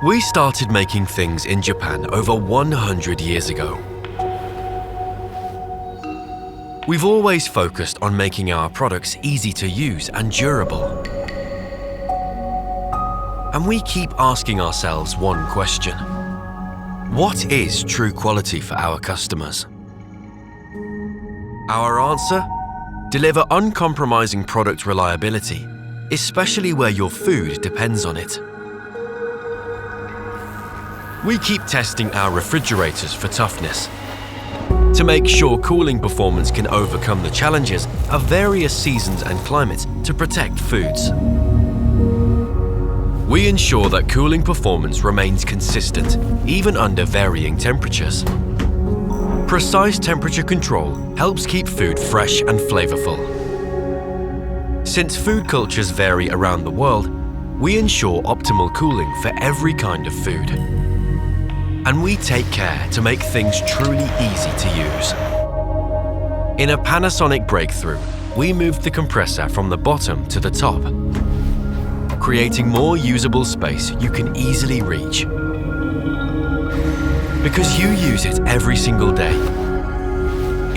We started making things in Japan over 100 years ago. We've always focused on making our products easy to use and durable. And we keep asking ourselves one question. What is true quality for our customers? Our answer? Deliver uncompromising product reliability, especially where your food depends on it. We keep testing our refrigerators for toughness to make sure cooling performance can overcome the challenges of various seasons and climates to protect foods. We ensure that cooling performance remains consistent even under varying temperatures. Precise temperature control helps keep food fresh and flavorful. Since food cultures vary around the world, we ensure optimal cooling for every kind of food. And we take care to make things truly easy to use. In a Panasonic breakthrough, we moved the compressor from the bottom to the top, creating more usable space you can easily reach. Because you use it every single day,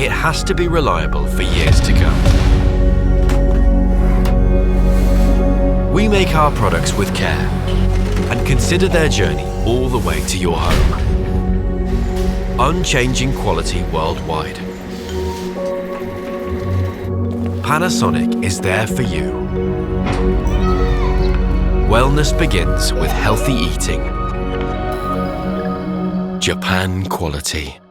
it has to be reliable for years to come. We make our products with care and consider their journey all the way to your home. Unchanging quality worldwide. Panasonic is there for you. Wellness begins with healthy eating. Japan quality.